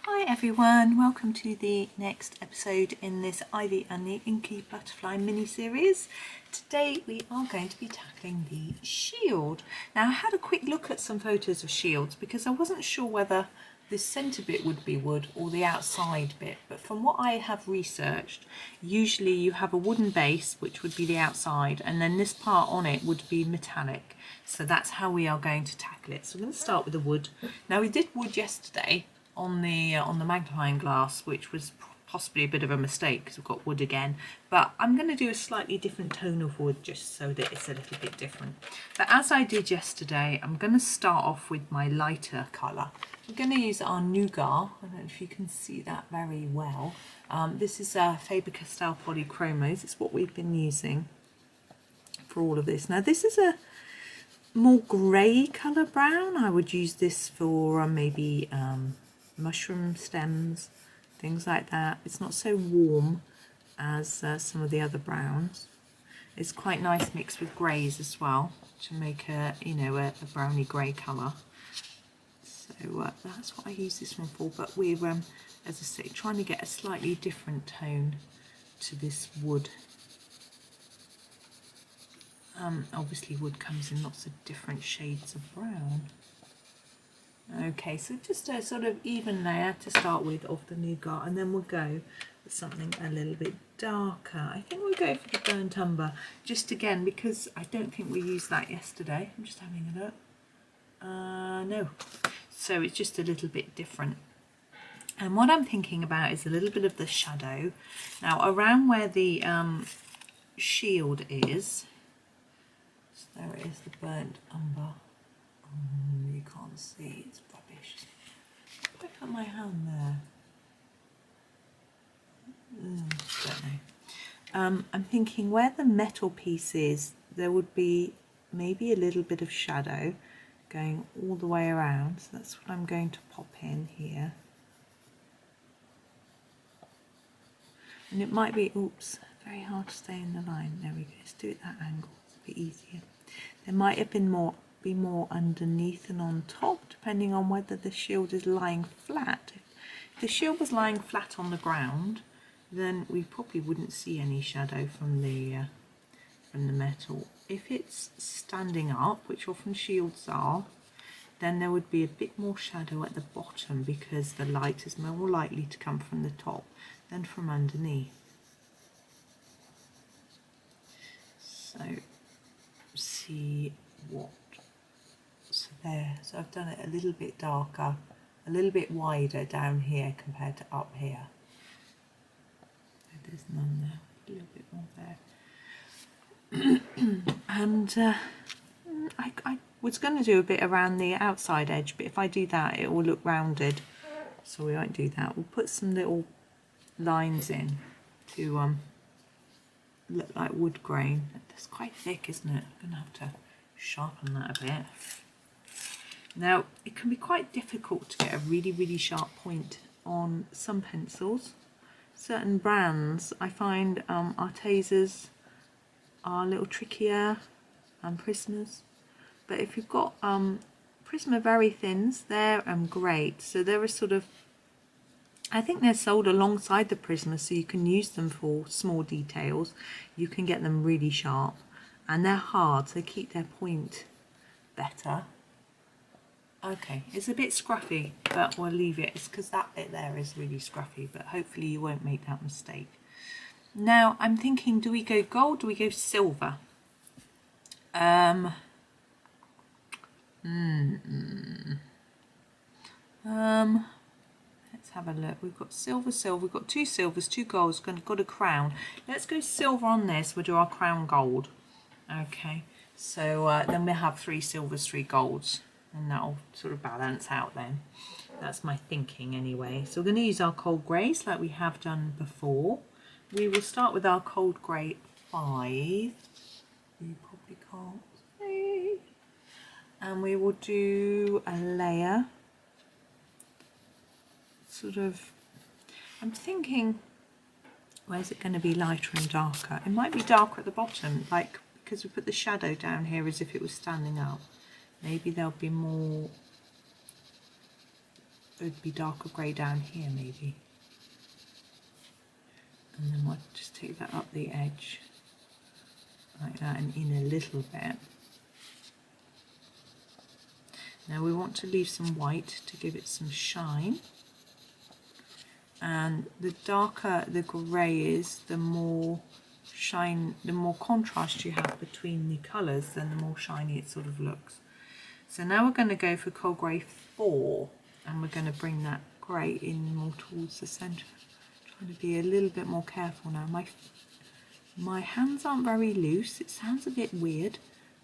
Hi everyone, welcome to the next episode in this Ivy and the Inky Butterfly mini-series. Today we are going to be tackling the shield. Now I had a quick look at some photos of shields because I wasn't sure whether this centre bit would be wood or the outside bit, but from what I have researched, usually you have a wooden base which would be the outside and then this part on it would be metallic. So that's how we are going to tackle it. So I'm going to start with the wood. Now we did wood yesterday on the magnifying glass, which was possibly a bit of a mistake because we've got wood again, but I'm going to do a slightly different tone of wood just so that it's a little bit different. But as I did yesterday, I'm going to start off with my lighter colour. We're going to use our Nougat. I don't know if you can see that very well. This is Faber Castell Polychromos. It's what we've been using for all of this. Now this is a more grey colour brown. I would use this for maybe mushroom stems, things like that. It's not so warm as some of the other browns. It's quite nice mixed with greys as well to make a a browny grey colour. So that's what I use this one for. But we're as I say, trying to get a slightly different tone to this wood. Obviously wood comes in lots of different shades of brown. Okay, so just a sort of even layer to start with of the Nougat, and then we'll go with something a little bit darker. I think we'll go for the burnt umber, just again because I don't think we used that yesterday. I'm just having a look. No, so it's just a little bit different. And what I'm thinking about is a little bit of the shadow. Now around where the shield is, so there it is, the burnt umber. You can't see, it's rubbish. If I put my hand there, don't know. I'm thinking where the metal piece is, there would be maybe a little bit of shadow going all the way around. So that's what I'm going to pop in here. And it might be, oops, very hard to stay in the line. There we go. Let's do it that angle. It's a bit easier. There might have been more underneath and on top, depending on whether the shield is lying flat. If the shield was lying flat on the ground, then we probably wouldn't see any shadow from the metal. If it's standing up, which often shields are, then there would be a bit more shadow at the bottom because the light is more likely to come from the top than from underneath. So see what. So there, so I've done it a little bit darker, a little bit wider down here compared to up here. There's none there, a little bit more there. And I was going to do a bit around the outside edge, but if I do that it will look rounded, so we won't do that. We'll put some little lines in to look like wood grain. That's quite thick, isn't it? I'm going to have to sharpen that a bit. Now, it can be quite difficult to get a really, really sharp point on some pencils. Certain brands, I find Artezas are a little trickier, and Prismas. But if you've got Prisma Very Thins, they're great. So they're a sort of, I think they're sold alongside the Prisma, so you can use them for small details. You can get them really sharp, and they're hard, so they keep their point better. Okay, it's a bit scruffy, but we'll leave it. It's because that bit there is really scruffy, but hopefully you won't make that mistake. Now, I'm thinking, do we go gold, do we go silver? Let's have a look. We've got silver, we've got two silvers, two golds, got a crown. Let's go silver on this, we'll do our crown gold. Okay, so then we'll have 3 silvers, 3 golds. And that'll sort of balance out then. That's my thinking anyway. So we're going to use our cold greys like we have done before. We will start with our cold grey 5. You probably can't see. And we will do a layer. Sort of, I'm thinking, where's it going to be lighter and darker? It might be darker at the bottom, like because we put the shadow down here as if it was standing up. Maybe there'll be more it would be darker grey down here maybe. And then we'll just take that up the edge like that and in a little bit. Now we want to leave some white to give it some shine. And the darker the grey is, the more shine, the more contrast you have between the colours, then the more shiny it sort of looks. So now we're going to go for Cold Grey 4, and we're going to bring that grey in more towards the centre. Trying to be a little bit more careful now. My hands aren't very loose. It sounds a bit weird,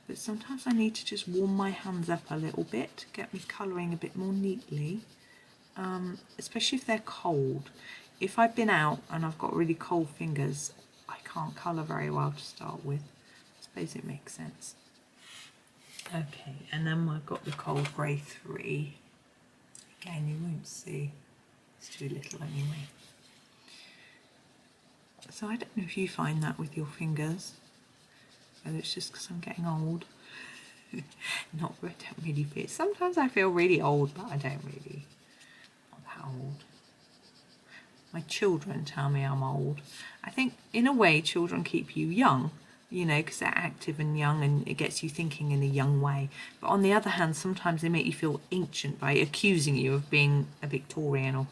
but sometimes I need to just warm my hands up a little bit to get me colouring a bit more neatly. Especially if they're cold. If I've been out and I've got really cold fingers, I can't colour very well to start with. I suppose it makes sense. Okay, and then I've got the Cold Grey 3. Again, you won't see. It's too little anyway. So I don't know if you find that with your fingers, whether it's just because I'm getting old. I don't really feel. Sometimes I feel really old, but I don't really. Old. My children tell me I'm old. I think in a way children keep you young, you know, because they're active and young and it gets you thinking in a young way. But on the other hand, sometimes they make you feel ancient by accusing you of being a Victorian or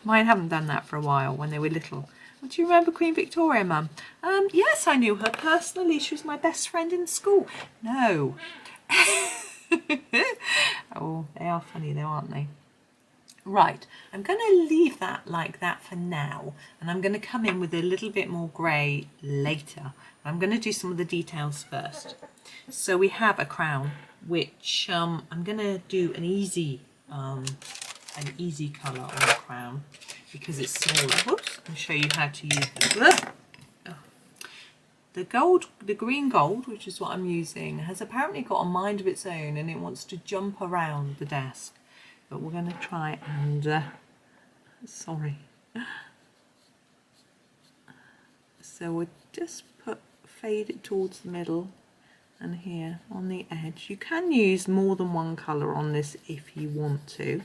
mine haven't done that for a while when they were little. Well, do you remember Queen Victoria, Mum? Yes, I knew her personally. She was my best friend in school. No. Oh, they are funny though, aren't they? Right, I'm going to leave that like that for now, and I'm going to come in with a little bit more grey later. I'm going to do some of the details first. So we have a crown, which I'm going to do an easy colour on the crown because it's smaller. Whoops, I'll show you how to use the green gold, which is what I'm using, has apparently got a mind of its own and it wants to jump around the desk. But we're going to try and, sorry. So we'll just fade it towards the middle and here on the edge. You can use more than one colour on this if you want to.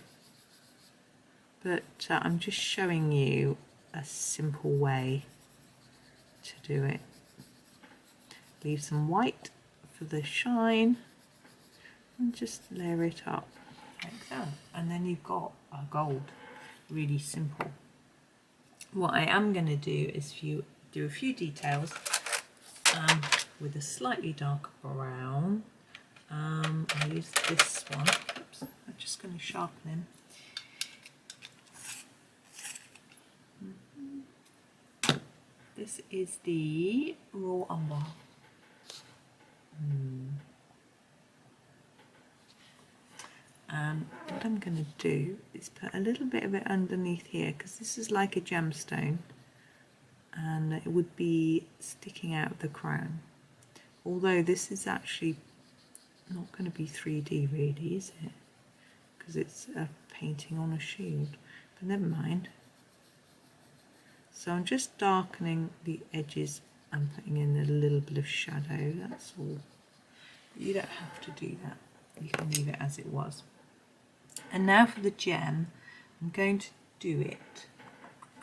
But I'm just showing you a simple way to do it. Leave some white for the shine and just layer it up. Like that, and then you've got a gold. Really simple. What I am going to do is do a few details with a slightly darker brown. I'll use this one. Oops, I'm just going to sharpen him. This is the raw umber. And what I'm going to do is put a little bit of it underneath here because this is like a gemstone and it would be sticking out of the crown. Although this is actually not going to be 3D really, is it? Because it's a painting on a shield, but never mind. So I'm just darkening the edges and putting in a little bit of shadow, that's all. You don't have to do that, you can leave it as it was. And now for the gem, I'm going to do it.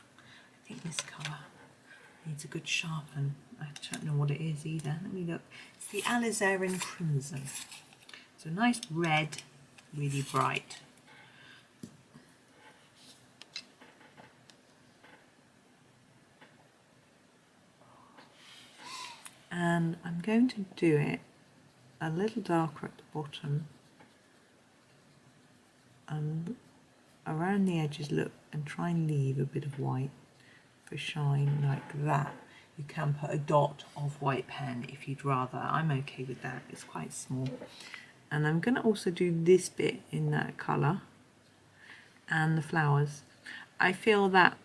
I think this colour needs a good sharpen. I don't know what it is either. Let me look. It's the Alizarin Crimson. It's a nice red, really bright. And I'm going to do it a little darker at the bottom and around the edges, look, and try and leave a bit of white for shine like that. You can put a dot of white pen if you'd rather. I'm okay with that, it's quite small. And I'm going to also do this bit in that colour and the flowers. I feel that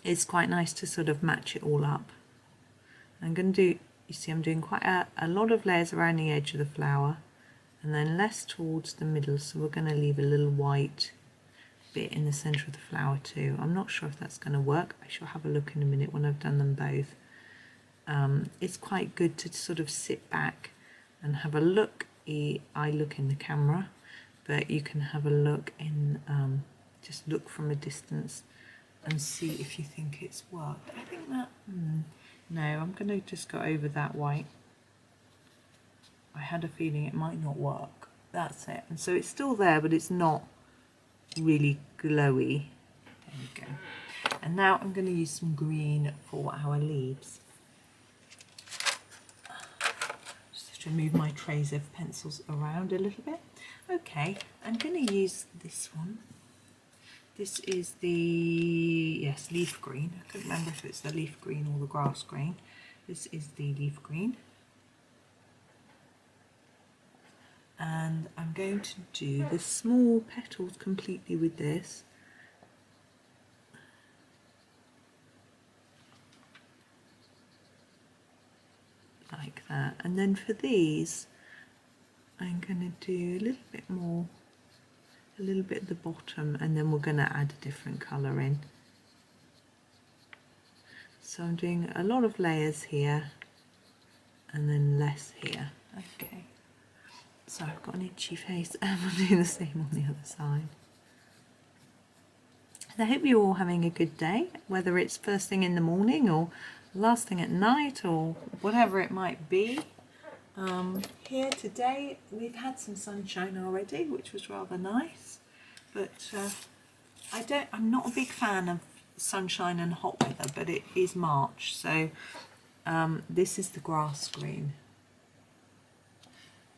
it's quite nice to sort of match it all up. I'm going to do, you see I'm doing quite a lot of layers around the edge of the flower and then less towards the middle, so we're going to leave a little white bit in the centre of the flower too. I'm not sure if that's going to work. I shall have a look in a minute when I've done them both. It's quite good to sort of sit back and have a look. I look in the camera, but you can have a look in, just look from a distance and see if you think it's worked. I think that, no, I'm going to just go over that white. I had a feeling it might not work. That's it. And so it's still there, but it's not really glowy. There we go. And now I'm going to use some green for our leaves. Just have to move my trays of pencils around a little bit. Okay, I'm going to use this one. This is the, yes, leaf green. I couldn't remember if it's the leaf green or the grass green. This is the leaf green. And I'm going to do the small petals completely with this. Like that. And then for these, I'm going to do a little bit more, a little bit at the bottom, and then we're going to add a different colour in. So I'm doing a lot of layers here, and then less here. Okay. So I've got an itchy face, and I'm doing the same on the other side. I hope you're all having a good day, whether it's first thing in the morning or last thing at night or whatever it might be. Here today we've had some sunshine already, which was rather nice, but I'm not a big fan of sunshine and hot weather, but it is March, so this is the grass green.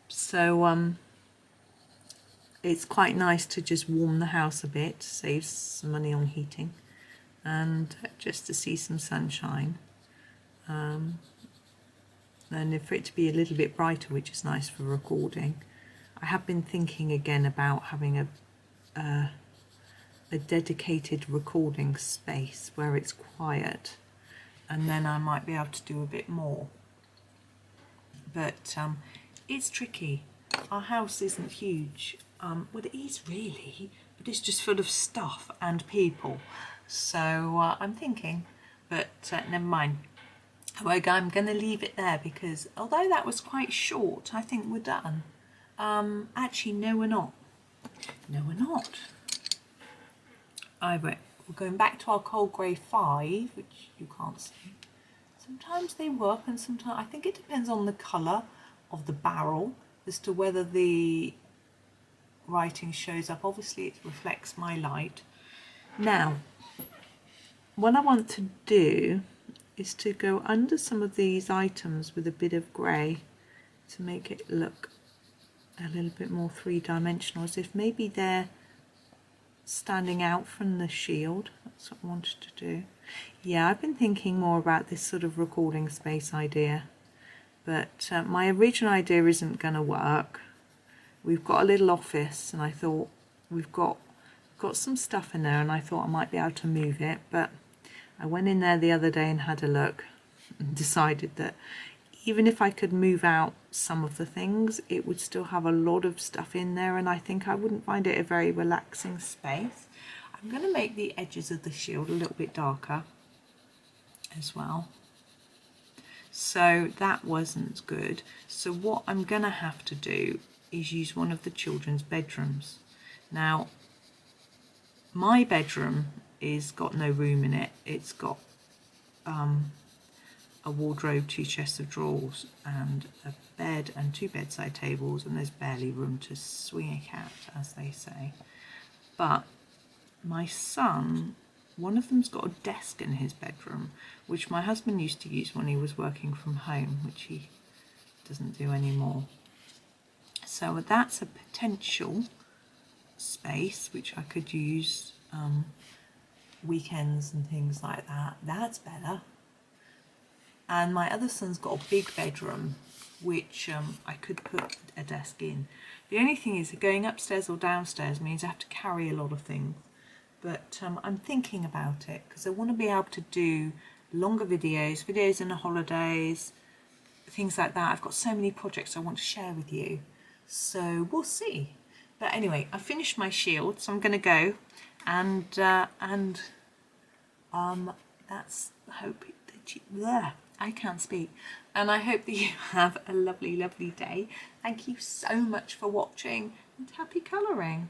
So it's quite nice to just warm the house a bit, save some money on heating, and just to see some sunshine. And for it to be a little bit brighter, which is nice for recording. I have been thinking again about having a dedicated recording space where it's quiet, and then I might be able to do a bit more. But it's tricky. Our house isn't huge. Well, it is really, but it's just full of stuff and people. So I'm thinking, but never mind. I'm going to leave it there because although that was quite short, I think we're done. Actually, no, we're not. No, we're not. We're going back to our cold grey 5, which you can't see. Sometimes they work, and sometimes I think it depends on the colour of the barrel as to whether the writing shows up. Obviously it reflects my light. Now what I want to do is to go under some of these items with a bit of grey to make it look a little bit more three-dimensional, as if maybe they're standing out from the shield. That's what I wanted to do. Yeah, I've been thinking more about this sort of recording space idea, but my original idea isn't going to work. We've got a little office, and I thought we've got some stuff in there, and I thought I might be able to move it, but I went in there the other day and had a look and decided that even if I could move out some of the things, it would still have a lot of stuff in there, and I think I wouldn't find it a very relaxing space. I'm going to make the edges of the shield a little bit darker as well. So that wasn't good. So what I'm going to have to do is use one of the children's bedrooms. Now, my bedroom is got no room in it. It's got a wardrobe, 2 chests of drawers, and a bed and 2 bedside tables, and there's barely room to swing a cat, as they say. But my son, one of them's got a desk in his bedroom, which my husband used to use when he was working from home, which he doesn't do anymore. So that's a potential space which I could use weekends and things like that. That's better. And my other son's got a big bedroom which I could put a desk in. The only thing is that going upstairs or downstairs means I have to carry a lot of things. But I'm thinking about it because I want to be able to do longer videos in the holidays, things like that. I've got so many projects I want to share with you. So we'll see. But anyway, I finished my shield, so I'm going to go, and that's I can't speak. And I hope that you have a lovely, lovely day. Thank you so much for watching. and happy colouring.